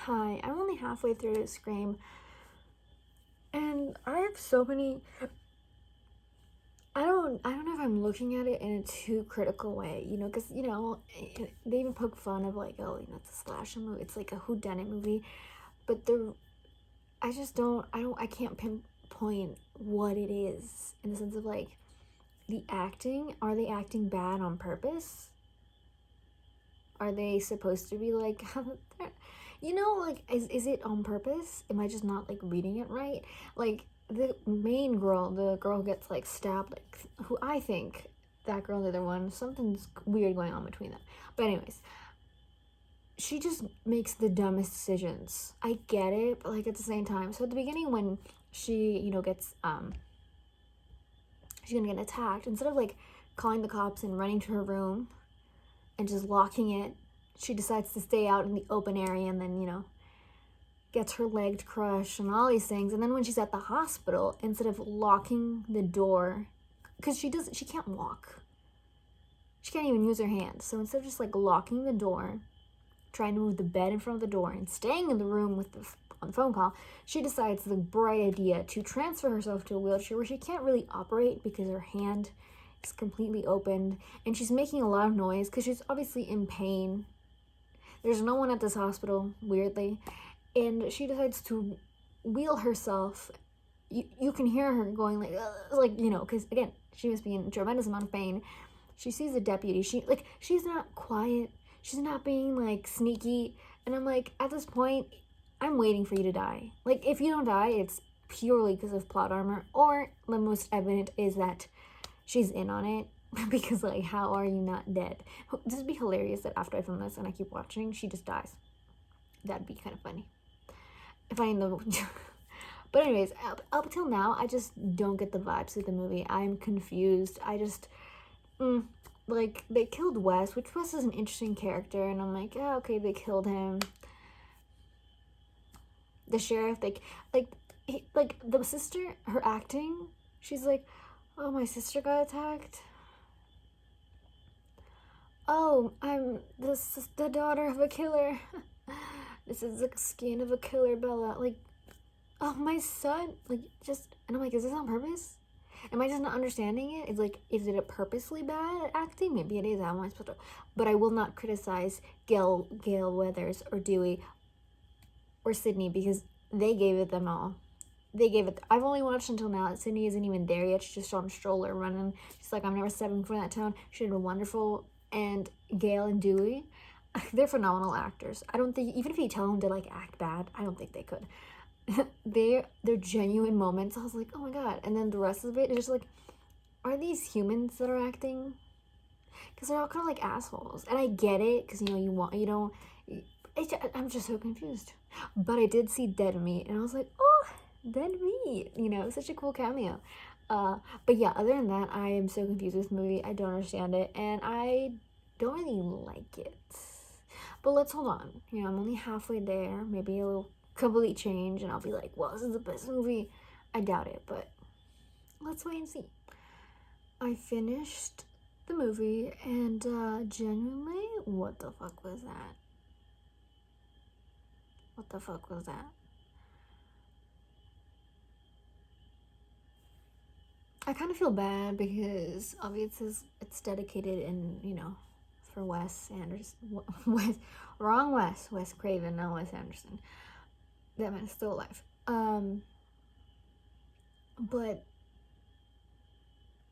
Hi, I'm only halfway through Scream, and I have so many. I don't know if I'm looking at it in a too critical way, because they even poke fun of like, oh, it's a slasher movie. It's like a whodunit movie, but I just I can't pinpoint what it is in the sense of like the acting. Are they acting bad on purpose? Are they supposed to be like, like, is it on purpose? Am I just not like reading it right? Like the main girl, the girl who gets like stabbed, like who I think that girl, the other one, something's weird going on between them. But anyways, she just makes the dumbest decisions. I get it, but like at the same time, so at the beginning when she, gets she's gonna get attacked, instead of like calling the cops and running to her room and just locking it, she decides to stay out in the open area and then, gets her leg crushed and all these things. And then when she's at the hospital, instead of locking the door, because she can't walk. She can't even use her hands. So instead of just like locking the door, trying to move the bed in front of the door and staying in the room on the phone call, she decides the bright idea to transfer herself to a wheelchair where she can't really operate because her hand is completely opened and she's making a lot of noise because she's obviously in pain. There's no one at this hospital, weirdly, and she decides to wheel herself. You can hear her going like because again, she must be in a tremendous amount of pain. She sees a deputy. She's not quiet. She's not being like sneaky. And I'm like, at this point, I'm waiting for you to die. Like, if you don't die, it's purely because of plot armor, or the most evident is that she's in on it. Because like, how are you not dead? This would be hilarious that after I film this and I keep watching, she just dies. That'd be kind of funny. If I know. But anyways, up till now, I just don't get the vibes of the movie. I'm confused. Like, they killed Wes, which Wes is an interesting character, and I'm like, yeah, okay, they killed him. The sheriff, like the sister, her acting, she's like, oh, my sister got attacked. Oh, I'm the daughter of a killer. This is the skin of a killer, Bella. Like, oh, my son, like, just, and I'm like, is this on purpose? Am I just not understanding it? It's like, is it a purposely bad acting? Maybe it is. How am I supposed to? But I will not criticize Gale Weathers or Dewey or Sydney because they gave it them all. They gave it. I've only watched until now. Sydney isn't even there yet. She's just on stroller running. She's like, I'm never stepping foot in that town. She did wonderful. And Gale and Dewey, they're phenomenal actors. I don't think, even if you tell them to like act bad, I don't think they could. They're genuine moments. I was like, oh my god. And then the rest of it is just like, are these humans that are acting? Because they're all kind of like assholes. And I get it, because I'm just so confused. But I did see Dead Meat, and I was like, oh, Dead Meat. Such a cool cameo. But yeah, other than that, I am so confused with this movie. I don't understand it, and I don't really like it. But let's hold on. I'm only halfway there. Maybe it'll completely change, and I'll be like, well, this is the best movie. I doubt it, but let's wait and see. I finished the movie, and genuinely, what the fuck was that? What the fuck was that? I kind of feel bad because obviously it's dedicated for Wes Anderson. Wrong Wes Craven, not Wes Anderson. That man is still alive. But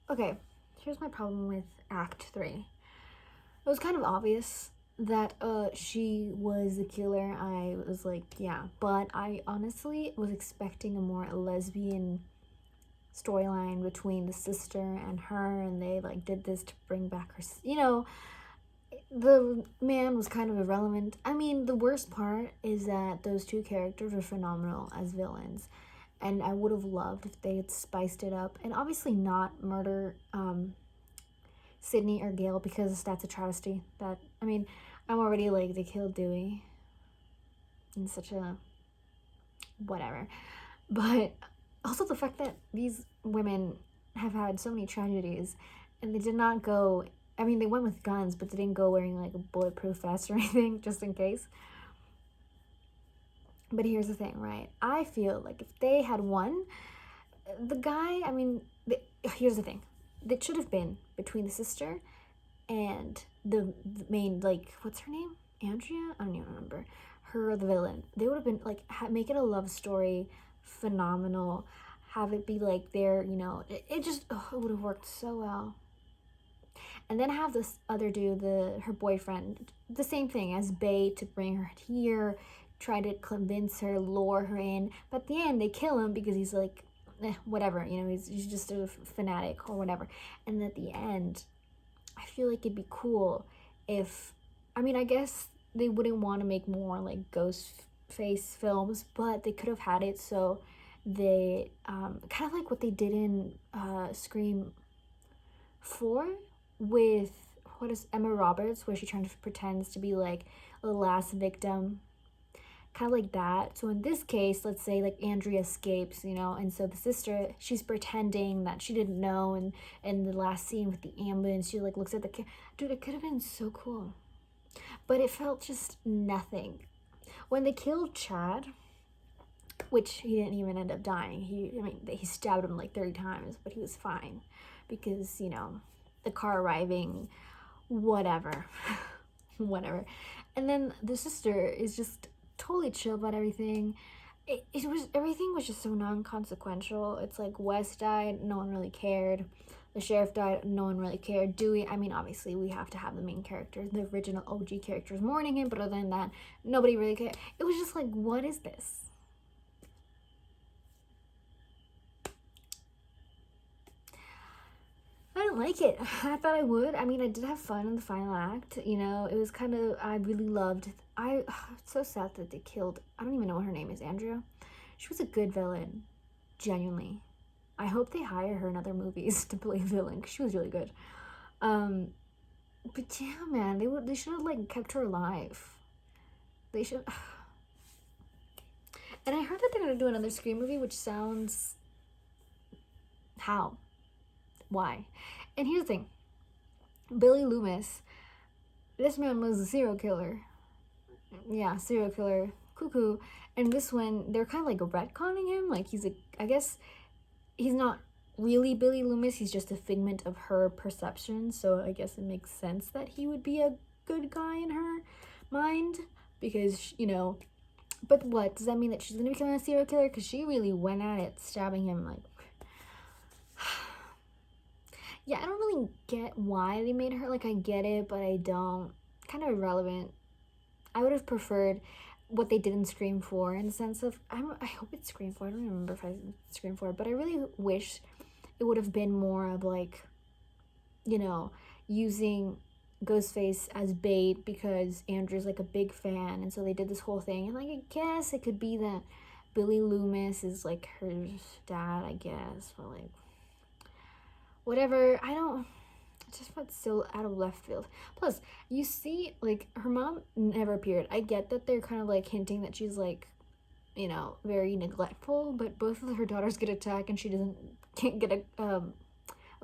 okay, here's my problem with Act 3. It was kind of obvious that she was the killer. I was like, yeah, but I honestly was expecting a more lesbian storyline between the sister and her, and they like did this to bring back her, the man was kind of irrelevant. I mean, the worst part is that those two characters are phenomenal as villains, and I would have loved if they had spiced it up and obviously not murder Sydney or Gale, because that's a travesty. I'm already like, they killed Dewey in such a whatever. But also the fact that these women have had so many tragedies and they did not go, they went with guns, but they didn't go wearing like a bulletproof vest or anything just in case. But here's the thing, right? I feel like if they had won, the guy, I mean, here's the thing. It should have been between the sister and the main, like, what's her name? Andrea? I don't even remember. Her, the villain. They would have been, like, make it a love story, phenomenal. Have it be, like, their, you know, it just, it would have worked so well. And then have this other dude, her boyfriend, the same thing as bait to bring her here, try to convince her, lure her in. But at the end, they kill him because he's like, whatever, you know, he's just a fanatic or whatever. And at the end, I feel like it'd be cool if, I mean, I guess they wouldn't want to make more like ghost face films, but they could have had it so they, kind of like what they did in Scream 4 with, what is Emma Roberts, where she pretends to be like the last victim, kind of like that. So in this case, let's say like Andrea escapes, you know, and so the sister, she's pretending that she didn't know, and in the last scene with the ambulance, she like looks at the dude, it could have been so cool, but it felt just nothing. When they killed Chad, which he didn't even end up dying, he stabbed him like 30 times, but he was fine because, you know, the car arriving, whatever. Whatever. And then the sister is just totally chill about everything. Everything was just so non-consequential. It's like Wes died, no one really cared. The sheriff died, no one really cared. Dewey, I mean, obviously we have to have the main characters, the original OG characters mourning him, but other than that, nobody really cared. It was just like, what is this? I didn't like it. I thought I would. I mean, I did have fun in the final act. You know, it was kind of, I really loved, it's so sad that they killed, I don't even know what her name is, Andrea. She was a good villain, genuinely. I hope they hire her in other movies to play villain, because she was really good. But yeah, man, they should have, like, kept her alive. They should. And I heard that they're going to do another Scream movie, which sounds, how? Why? And here's the thing. Billy Loomis, this man was a serial killer. Yeah, serial killer. Cuckoo. And this one, they're kind of like retconning him. Like, I guess he's not really Billy Loomis. He's just a figment of her perception. So I guess it makes sense that he would be a good guy in her mind. Because, you know, but what? Does that mean that she's going to become a serial killer? Because she really went at it, stabbing him, like... Yeah, I don't really get why they made her, like, I get it, but I don't. Kind of irrelevant. I would have preferred what they did in Scream 4 in the sense of, I hope it's Scream 4, I don't remember if it's Scream 4, but I really wish it would have been more of, like, you know, using Ghostface as bait because Andrew's, like, a big fan, and so they did this whole thing, and, like, I guess it could be that Billy Loomis is, like, her dad, I guess, but, like, whatever. It just felt so out of left field. Plus, you see, like, her mom never appeared. I get that they're kind of, like, hinting that she's, like, you know, very neglectful, but both of her daughters get attacked and she can't get a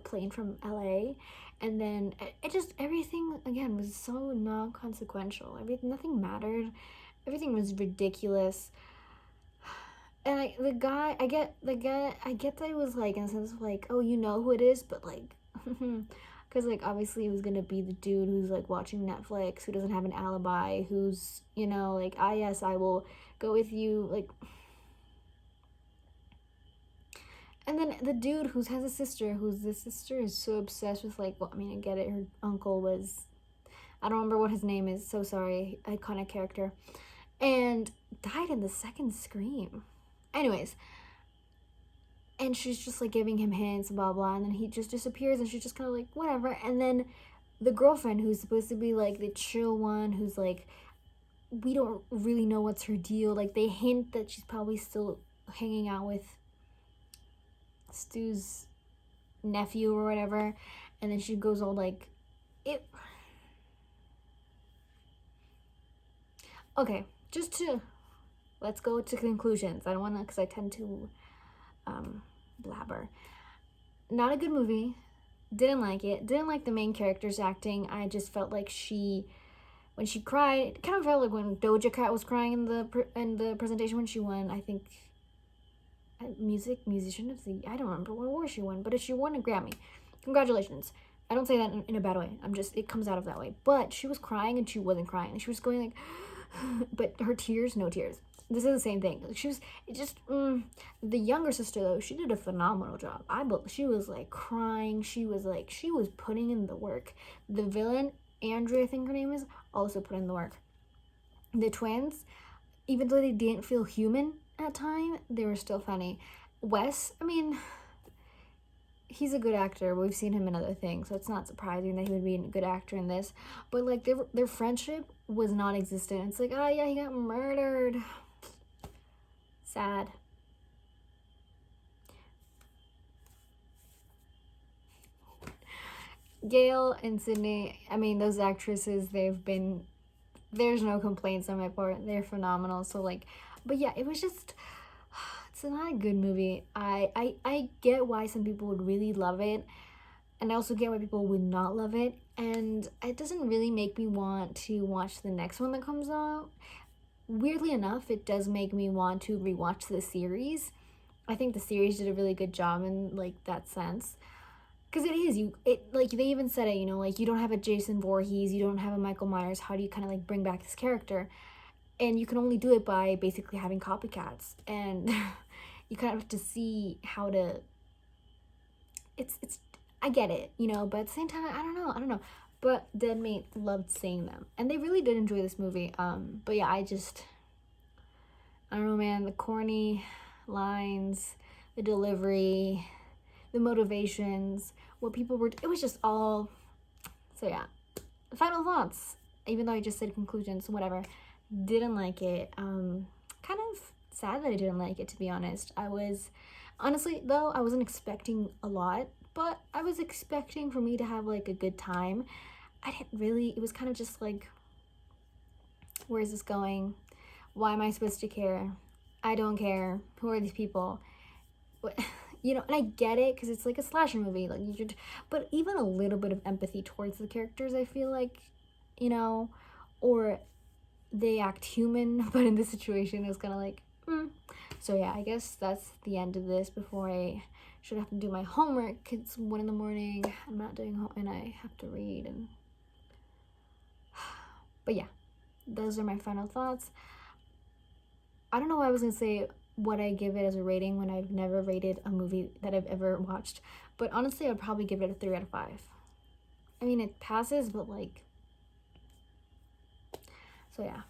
plane from LA. And then it just, everything, again, was so non-consequential. Nothing mattered. Everything was ridiculous. And I get that it was, like, in a sense of, like, oh, you know who it is, but, like, because, like, obviously it was gonna be the dude who's, like, watching Netflix, who doesn't have an alibi, who's, you know, like, yes, I will go with you, like... And then the dude who has a sister, is so obsessed with, like, well, I mean, I get it, her uncle was... I don't remember what his name is, so sorry, iconic character. And died in the second Scream. Anyways, and she's just, like, giving him hints, blah, blah, and then he just disappears, and she's just kind of like, whatever. And then the girlfriend, who's supposed to be, like, the chill one, who's, like, we don't really know what's her deal. Like, they hint that she's probably still hanging out with Stu's nephew or whatever, and then she goes all, like, it... Okay, let's go to conclusions. I don't want to, because I tend to blabber. Not a good movie. Didn't like it. Didn't like the main character's acting. I just felt like she when she cried, it kind of felt like when Doja Cat was crying in the presentation when she won, I think, musician of the, I don't remember what award she won, but she won a Grammy. Congratulations. I don't say that in a bad way. It comes out of that way. But she was crying and she wasn't crying. She was going like, but her tears, no tears. This is the same thing. She was, the younger sister though, she did a phenomenal job. She was like crying. She was putting in the work. The villain, Andrea, I think her name is, also put in the work. The twins, even though they didn't feel human at time, they were still funny. Wes, I mean, he's a good actor. We've seen him in other things, so it's not surprising that he would be a good actor in this. But like their friendship was non-existent. It's like, oh yeah, he got murdered. Sad. Gail and Sydney, I mean, those actresses, there's no complaints on my part. They're phenomenal. So like, but yeah, it was just, it's not a good movie. I get why some people would really love it, and I also get why people would not love it, and it doesn't really make me want to watch the next one that comes out. Weirdly enough, it does make me want to rewatch the series. I think the series did a really good job in like that sense. Because like they even said it, like you don't have a Jason Voorhees, you don't have a Michael Myers. How do you kind of like bring back this character? And you can only do it by basically having copycats, and you kind of have to see how to. It's I get it, but at the same time, I don't know. But Deadmate loved seeing them, and they really did enjoy this movie. But yeah, I don't know, man. The corny lines, the delivery, the motivations, what people were. It was just all. So yeah, final thoughts. Even though I just said conclusions, whatever. Didn't like it. Kind of sad that I didn't like it, to be honest. Honestly though, I wasn't expecting a lot, but I was expecting for me to have like a good time. I didn't really. It was kind of just like, where is this going? Why am I supposed to care? I don't care. Who are these people? And I get it because it's like a slasher movie, like but even a little bit of empathy towards the characters, I feel like, or they act human, but in this situation, it's kind of like, So yeah, I guess that's the end of this before I should have to do my homework. It's 1 a.m. I'm not doing home, and I have to read. But yeah, those are my final thoughts. I don't know why I was gonna say what I give it as a rating when I've never rated a movie that I've ever watched, but honestly, I'd probably give it a 3 out of 5. I mean, it passes, but like, so yeah.